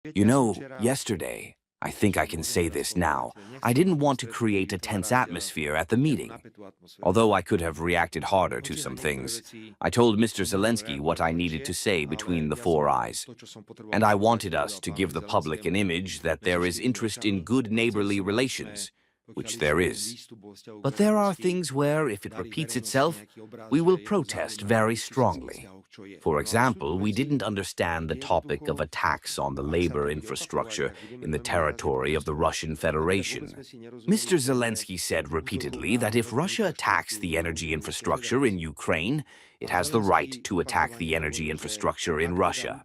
You know, yesterday, I think I can say this now, I didn't want to create a tense atmosphere at the meeting. Although I could have reacted harder to some things, I told Mr. Zelensky what I needed to say between the four eyes. And I wanted us to give the public an image that there is interest in good neighborly relations, which there is. But there are things where, if it repeats itself, we will protest very strongly. For example, we didn't understand the topic of attacks on the labor infrastructure in the territory of the Russian Federation. Mr. Zelensky said repeatedly that if Russia attacks the energy infrastructure in Ukraine, it has the right to attack the energy infrastructure in Russia.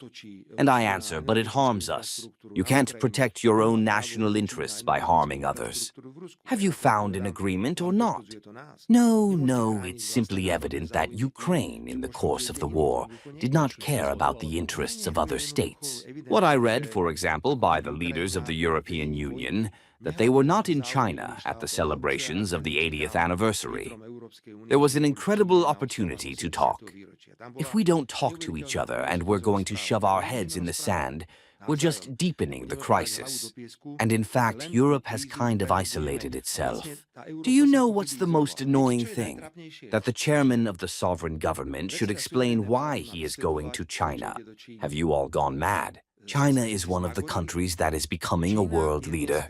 And I answer, but it harms us. You can't protect your own national interests by harming others. Have you found an agreement or not? No, it's simply evident that Ukraine, in the course of the war, did not care about the interests of other states. What I read, for example, by the leaders of the European Union, that they were not in China at the celebrations of the 80th anniversary. There was an incredible opportunity to talk. If we don't talk to each other and we're going to shove our heads in the sand, we're just deepening the crisis. And in fact, Europe has kind of isolated itself. Do you know what's the most annoying thing? That the chairman of the sovereign government should explain why he is going to China. Have you all gone mad? China is one of the countries that is becoming a world leader.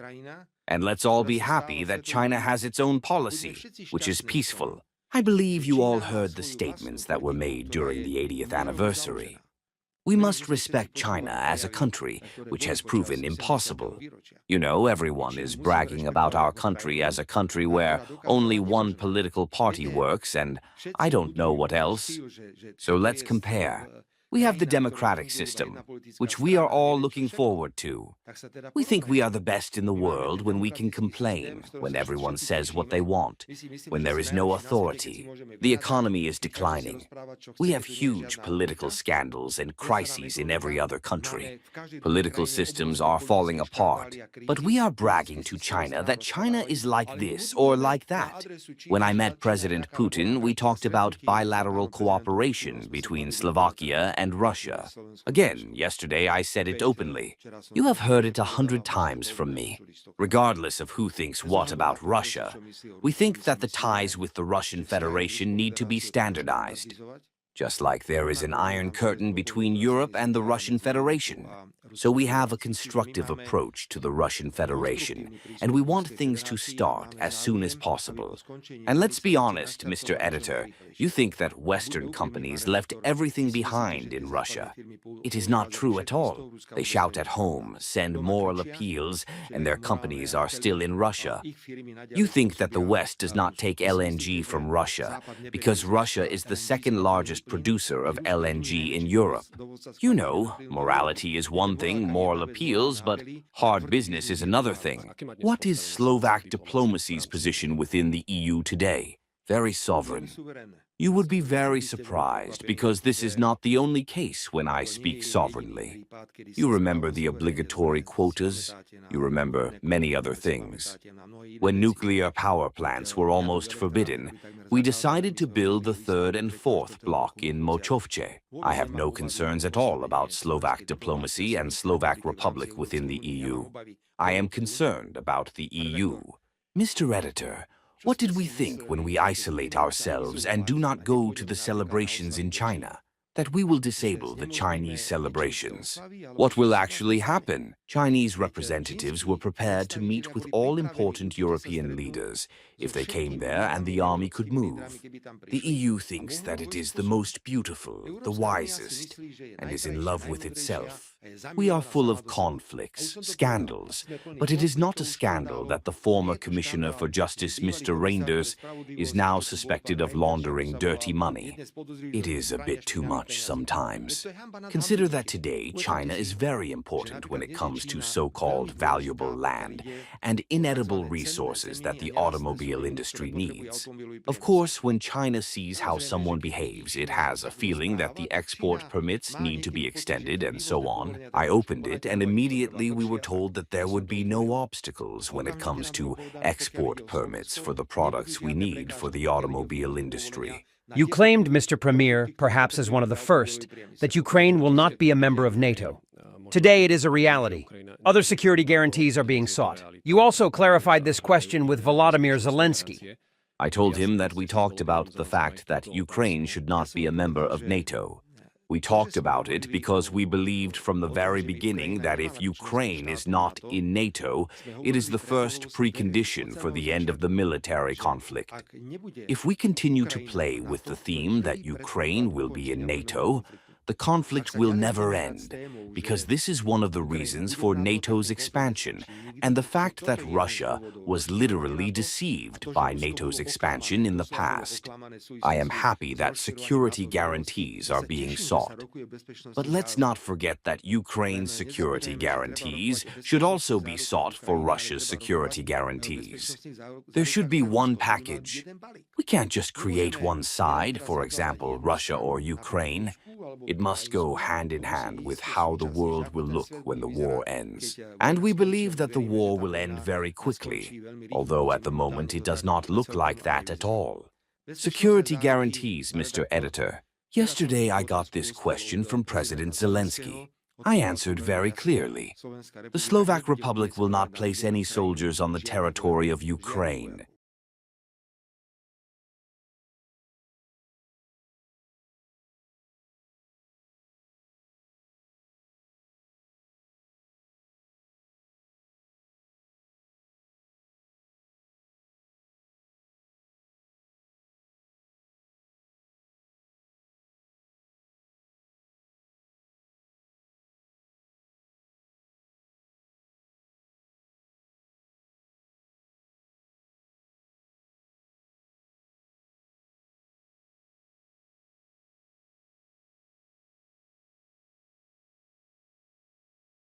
And let's all be happy that China has its own policy, which is peaceful. I believe you all heard the statements that were made during the 80th anniversary. We must respect China as a country, which has proven impossible. You know, everyone is bragging about our country as a country where only one political party works, and I don't know what else. So let's compare. We have the democratic system, which we are all looking forward to. We think we are the best in the world when we can complain, when everyone says what they want, when there is no authority. The economy is declining. We have huge political scandals and crises in every other country. Political systems are falling apart. But we are bragging to China that China is like this or like that. When I met President Putin, we talked about bilateral cooperation between Slovakia and Russia. Again, yesterday I said it openly. You have heard it 100 times from me. Regardless of who thinks what about Russia, we think that the ties with the Russian Federation need to be standardized. Just like there is an iron curtain between Europe and the Russian Federation. So we have a constructive approach to the Russian Federation, and we want things to start as soon as possible. And let's be honest, Mr. Editor, you think that Western companies left everything behind in Russia. It is not true at all. They shout at home, send moral appeals, and their companies are still in Russia. You think that the West does not take LNG from Russia, because Russia is the second largest producer of LNG in Europe. You know, morality is one thing, moral appeals, but hard business is another thing. What is Slovak diplomacy's position within the EU today? Very sovereign. You would be very surprised, because this is not the only case when I speak sovereignly. You remember the obligatory quotas. You remember many other things. When nuclear power plants were almost forbidden, we decided to build the third and fourth block in Mochovce. I have no concerns at all about Slovak diplomacy and Slovak Republic within the EU. I am concerned about the EU. Mr. Editor, what did we think when we isolate ourselves and do not go to the celebrations in China? That we will disable the Chinese celebrations. What will actually happen? Chinese representatives were prepared to meet with all important European leaders if they came there and the army could move. The EU thinks that it is the most beautiful, the wisest, and is in love with itself. We are full of conflicts, scandals, but it is not a scandal that the former Commissioner for Justice, Mr. Reinders, is now suspected of laundering dirty money. It is a bit too much sometimes. Consider that today China is very important when it comes to so-called valuable land and inedible resources that the automobile industry needs. Of course, when China sees how someone behaves, it has a feeling that the export permits need to be extended and so on. I opened it, and immediately we were told that there would be no obstacles when it comes to export permits for the products we need for the automobile industry. You claimed, Mr. Premier, perhaps as one of the first, that Ukraine will not be a member of NATO. Today it is a reality. Other security guarantees are being sought. You also clarified this question with Volodymyr Zelensky. I told him that we talked about the fact that Ukraine should not be a member of NATO. We talked about it because we believed from the very beginning that if Ukraine is not in NATO, it is the first precondition for the end of the military conflict. If we continue to play with the theme that Ukraine will be in NATO, the conflict will never end, because this is one of the reasons for NATO's expansion, and the fact that Russia was literally deceived by NATO's expansion in the past. I am happy that security guarantees are being sought. But let's not forget that Ukraine's security guarantees should also be sought for Russia's security guarantees. There should be one package. We can't just create one side, for example, Russia or Ukraine. It must go hand in hand with how the world will look when the war ends. And we believe that the war will end very quickly, although at the moment it does not look like that at all. Security guarantees, Mr. Editor. Yesterday I got this question from President Zelensky. I answered very clearly. The Slovak Republic will not place any soldiers on the territory of Ukraine.